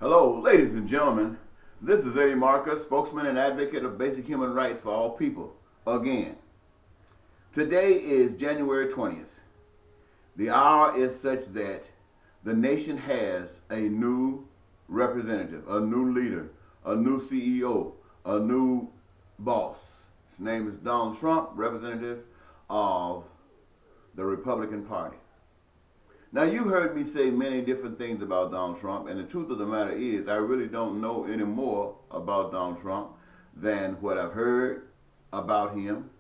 Hello, ladies and gentlemen. This is Eddie Marcus, spokesman and advocate of basic human rights for all people. Again, today is January 20th. The hour is such that the nation has a new representative, a new leader, a new CEO, a new boss. His name is Donald Trump, representative of the Republican Party. Now, you heard me say many different things about Donald Trump, and the truth of the matter is I really don't know any more about Donald Trump than what I've heard about him,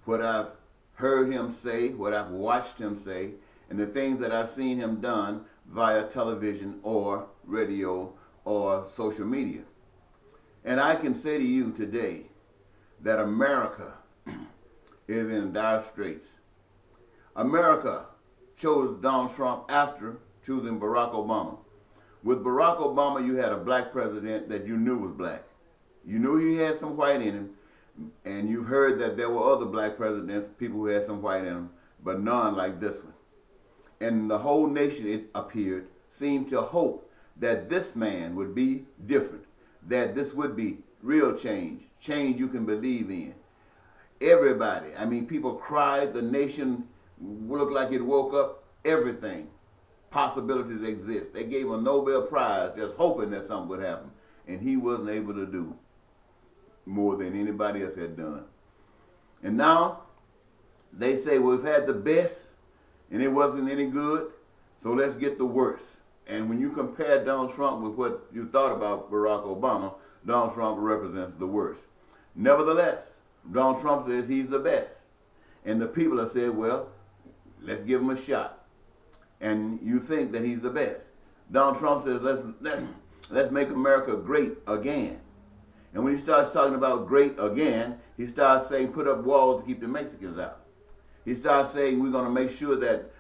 what I've heard him say, what I've watched him say, and the things that I've seen him done via television or radio or social media. And I can say to you today that America is in dire straits. America chose Donald Trump after choosing Barack Obama. With Barack Obama, you had a black president that you knew was black. You knew he had some white in him, and you've heard that there were other black presidents, people who had some white in them, but none like this one. And the whole nation, it appeared, seemed to hope that this man would be different, that this would be real change, change you can believe in. Everybody, people cried, the nation looked like it woke up. Everything, possibilities exist. They gave him a Nobel Prize just hoping that something would happen, and he wasn't able to do more than anybody else had done. And now they say, well, we've had the best and it wasn't any good, so let's get the worst. And when you compare Donald Trump with what you thought about Barack Obama, Donald Trump represents the worst. Nevertheless, Donald Trump says he's the best, and the people have said, well, let's give him a shot. And you think that he's the best. Donald Trump says, let's make America great again. And when he starts talking about great again, he starts saying put up walls to keep the Mexicans out. He starts saying we're going to make sure that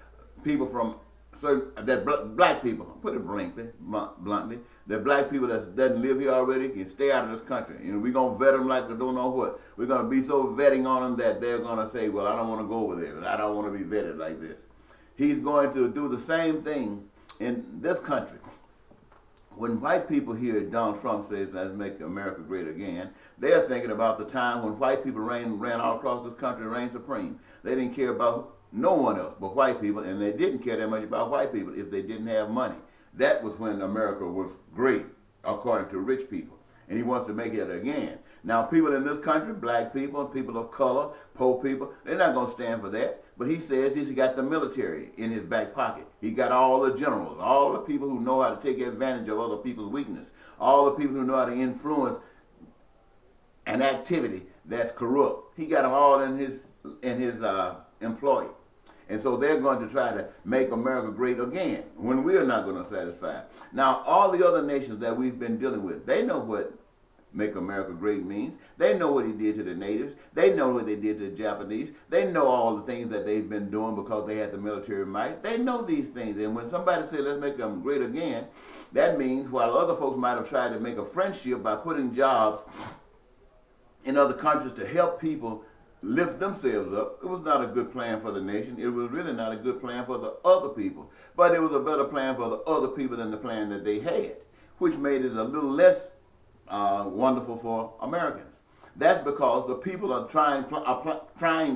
people from black people, put it bluntly, that black people that doesn't live here already can stay out of this country. And we're going to vet them like they don't know what. We're going to be so vetting on them that they're going to say, well, I don't want to go over there. I don't want to be vetted like this. He's going to do the same thing in this country. When white people hear Donald Trump says, let's make America great again, they're thinking about the time when white people ran all across this country, reigned supreme. They didn't care about no one else but white people, and they didn't care that much about white people if they didn't have money. That was when America was great, according to rich people. And he wants to make it again. Now, people in this country, black people, people of color, poor people, they're not going to stand for that. But he says he's got the military in his back pocket. He got all the generals, all the people who know how to take advantage of other people's weakness, all the people who know how to influence an activity that's corrupt. He got them all in his employ. And so they're going to try to make America great again when we're not going to satisfy. Now, all the other nations that we've been dealing with, they know what make America great means. They know what he did to the natives. They know what they did to the Japanese. They know all the things that they've been doing because they had the military might. They know these things. And when somebody says, let's make them great again, that means while other folks might have tried to make a friendship by putting jobs in other countries to help people lift themselves up, it was not a good plan for the nation. It was really not a good plan for the other people. But it was a better plan for the other people than the plan that they had, which made it a little less wonderful for Americans. That's because the people are trying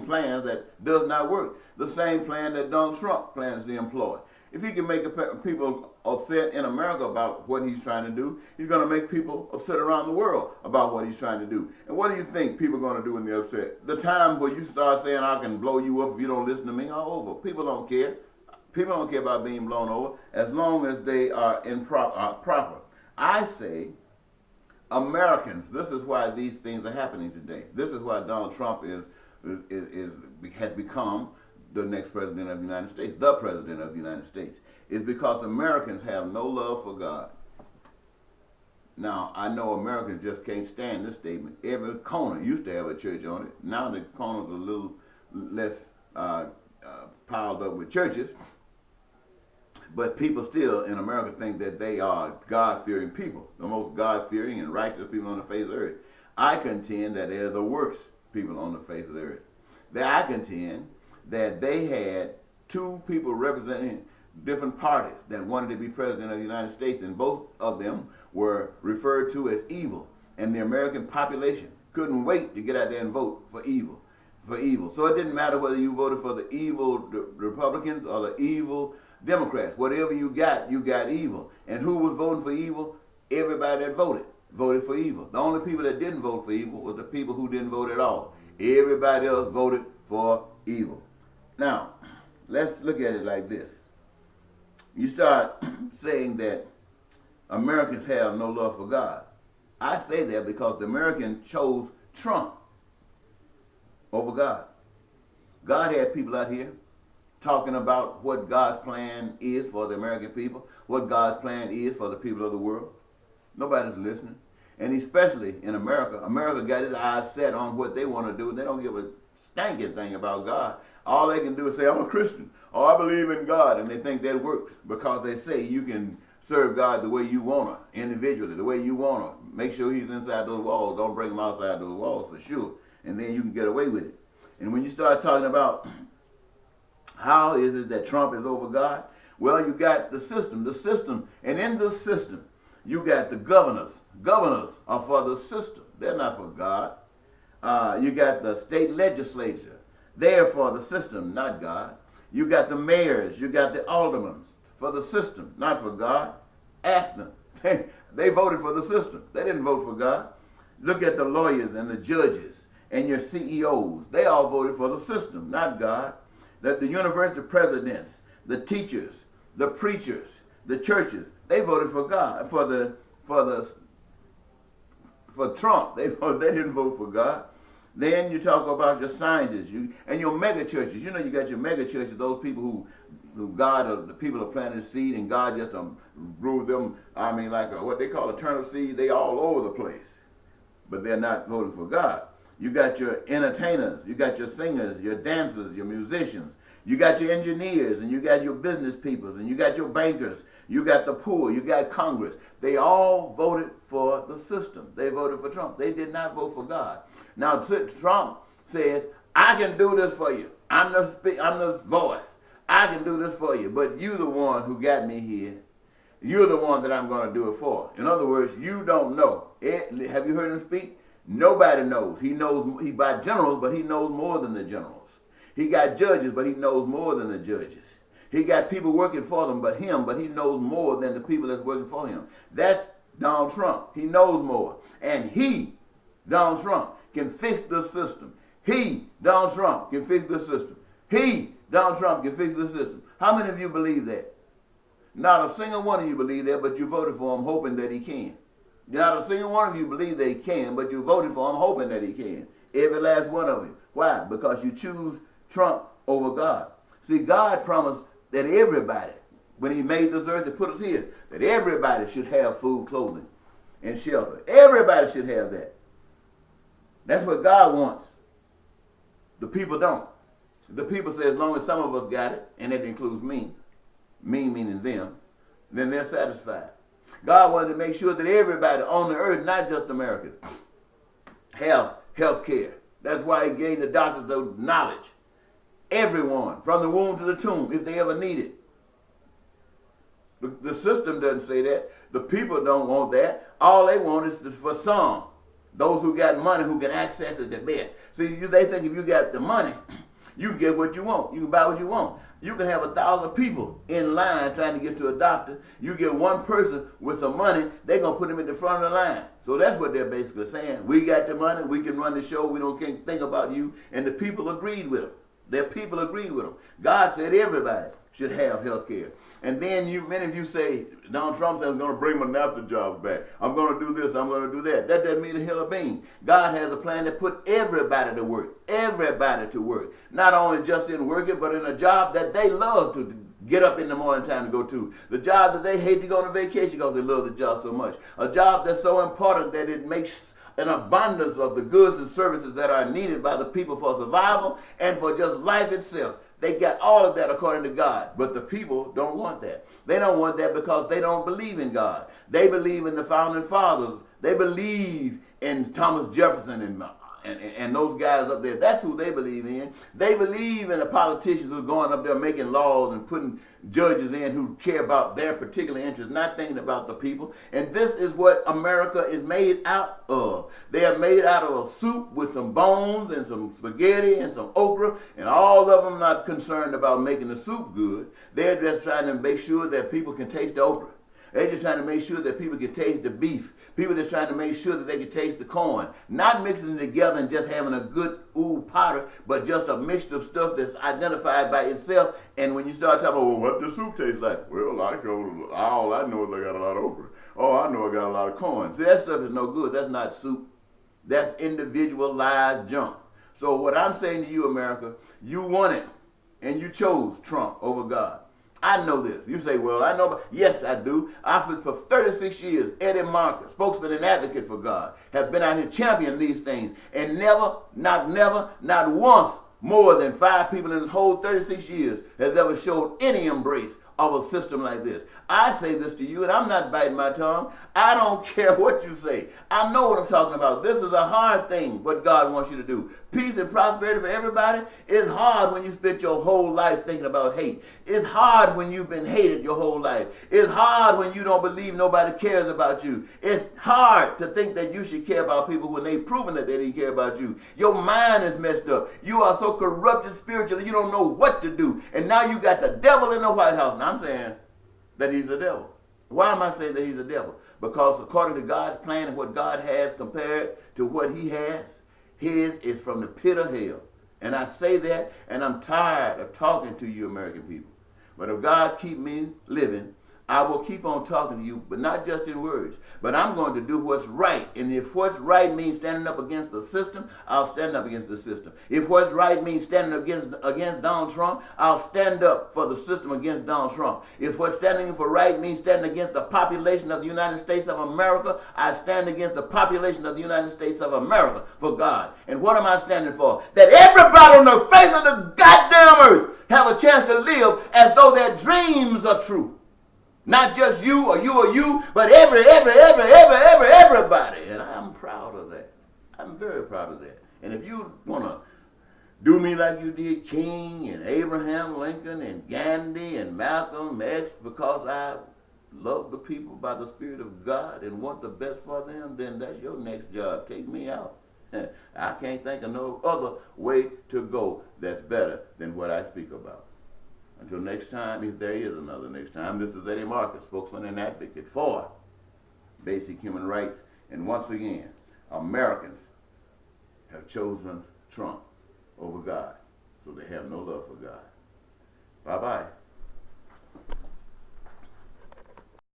plans that does not work. The same plan that Donald Trump plans to employ. If he can make people upset in America about what he's trying to do, he's going to make people upset around the world about what he's trying to do. And what do you think people are going to do when they're upset? The time where you start saying, I can blow you up if you don't listen to me, are over. People don't care. People don't care about being blown over as long as they are proper. I say, Americans, this is why these things are happening today. This is why Donald Trump has become the next president of the United States, the president of the United States, is because Americans have no love for God. Now, I know Americans just can't stand this statement. Every corner used to have a church on it. Now the corners are a little less piled up with churches. But people still in America think that they are God-fearing people, the most God-fearing and righteous people on the face of the earth. I contend that they're the worst people on the face of the earth. I contend that they had two people representing different parties that wanted to be president of the United States, and both of them were referred to as evil. And the American population couldn't wait to get out there and vote for evil. So it didn't matter whether you voted for the evil Republicans or the evil Democrats. Whatever you got evil. And who was voting for evil? Everybody that voted for evil. The only people that didn't vote for evil was the people who didn't vote at all. Everybody else voted for evil. Now, let's look at it like this. You start saying that Americans have no love for God. I say that because the Americans chose Trump over God. God had people out here talking about what God's plan is for the American people, what God's plan is for the people of the world. Nobody's listening. And especially in America, America got its eyes set on what they want to do, and they don't give a stinking thing about God. All they can do is say, I'm a Christian, or I believe in God, and they think that works because they say you can serve God the way you want to, individually, the way you want to. Make sure he's inside those walls. Don't bring him outside those walls for sure. And then you can get away with it. And when you start talking about how is it that Trump is over God, well, you got the system, and in the system, you got the governors. Governors are for the system. They're not for God. You got the state legislature. They're for the system, not God. You got the mayors. You got the aldermen for the system, not for God. Ask them. They voted for the system. They didn't vote for God. Look at the lawyers and the judges and your CEOs. They all voted for the system, not God. The university presidents, the teachers, the preachers, the churches, they voted for God, for Trump. They didn't vote for God. Then you talk about your scientists and your mega churches. You know, you got your mega churches, those people who God, the people are planting seed, and God just grew them. I mean, like what they call eternal seed. They all over the place, but they're not voting for God. You got your entertainers, you got your singers, your dancers, your musicians. You got your engineers, and you got your business people, and you got your bankers. You got the poor, you got Congress. They all voted for the system. They voted for Trump. They did not vote for God. Now, Trump says, I can do this for you. I'm the voice. I can do this for you. But you the one who got me here. You're the one that I'm going to do it for. In other words, you don't know. Have you heard him speak? Nobody knows. He got generals, but he knows more than the generals. He got judges, but he knows more than the judges. He got people working for them, but he knows more than the people that's working for him. That's Donald Trump. He knows more. And Donald Trump, can fix the system. Donald Trump, can fix the system. Donald Trump, can fix the system. How many of you believe that? Not a single one of you believe that, but you voted for him hoping that he can. Not a single one of you believe that he can, but you voted for him hoping that he can. Every last one of you. Why? Because you choose Trump over God. See, God promised that everybody, when he made this earth to put us here, that everybody should have food, clothing, and shelter. Everybody should have that. That's what God wants. The people don't. The people say as long as some of us got it, and that includes me meaning them, then they're satisfied. God wanted to make sure that everybody on the earth, not just Americans, have health care. That's why he gave the doctors the knowledge. Everyone, from the womb to the tomb, if they ever need it. The system doesn't say that. The people don't want that. All they want is for some. Those who got money, who can access it the best. See, they think if you got the money, you can get what you want. You can buy what you want. You can have 1,000 people in line trying to get to a doctor. You get one person with some money, they're going to put him at the front of the line. So that's what they're basically saying. We got the money, we can run the show, we can't think about you. And the people agreed with them. Their people agreed with them. God said everybody should have health care. And then many of you say, Donald Trump said, I'm going to bring my NAFTA jobs back. I'm going to do this, I'm going to do that. That doesn't mean a hill of beans. God has a plan to put everybody to work. Everybody to work. Not only just in working, but in a job that they love to get up in the morning time to go to. The job that they hate to go on vacation because they love the job so much. A job that's so important that it makes an abundance of the goods and services that are needed by the people for survival and for just life itself. They got all of that according to God. But the people don't want that. They don't want that because they don't believe in God. They believe in the founding fathers. They believe in Thomas Jefferson and those guys up there. That's who they believe in. They believe in the politicians who are going up there making laws and putting judges in who care about their particular interests, not thinking about the people. And this is what America is made out of. They are made out of a soup with some bones and some spaghetti and some okra, and all of them not concerned about making the soup good. They're just trying to make sure that people can taste the okra. They're just trying to make sure that people can taste the beef. People just trying to make sure that they can taste the corn. Not mixing it together and just having a good powder, but just a mixture of stuff that's identified by itself. And when you start talking about, well, what does soup taste like? Well, all I know is I got a lot of okra. Oh, I know I got a lot of corn. See, that stuff is no good. That's not soup. That's individualized junk. So what I'm saying to you, America, you won it, and you chose Trump over God. I know this. You say, well, I know. Yes, I do. For 36 years, Eddie Marcus, spokesman and advocate for God, have been out here championing these things. And not once more than 5 people in this whole 36 years has ever showed any embrace of a system like this. I say this to you, and I'm not biting my tongue. I don't care what you say. I know what I'm talking about. This is a hard thing, what God wants you to do. Peace and prosperity for everybody. It's hard when you spent your whole life thinking about hate. It's hard when you've been hated your whole life. It's hard when you don't believe nobody cares about you. It's hard to think that you should care about people when they've proven that they didn't care about you. Your mind is messed up. You are so corrupted spiritually, you don't know what to do. And now you got the devil in the White House. And I'm saying that he's a devil. Why am I saying that he's a devil? Because according to God's plan and what God has compared to what he has, his is from the pit of hell. And I say that, and I'm tired of talking to you American people. But if God keep me living, I will keep on talking to you, but not just in words. But I'm going to do what's right. And if what's right means standing up against the system, I'll stand up against the system. If what's right means standing against Donald Trump, I'll stand up for the system against Donald Trump. If what's standing for right means standing against the population of the United States of America, I stand against the population of the United States of America for God. And what am I standing for? That everybody on the face of the goddamn earth have a chance to live as though their dreams are true. Not just you or you, but everybody. And I'm proud of that. I'm very proud of that. And if you want to do me like you did King and Abraham Lincoln and Gandhi and Malcolm X because I love the people by the Spirit of God and want the best for them, then that's your next job. Take me out. I can't think of no other way to go that's better than what I speak about. Until next time, if there is another next time, this is Eddie Marcus, spokesman and advocate for basic human rights. And once again, Americans have chosen Trump over God, so they have no love for God. Bye-bye.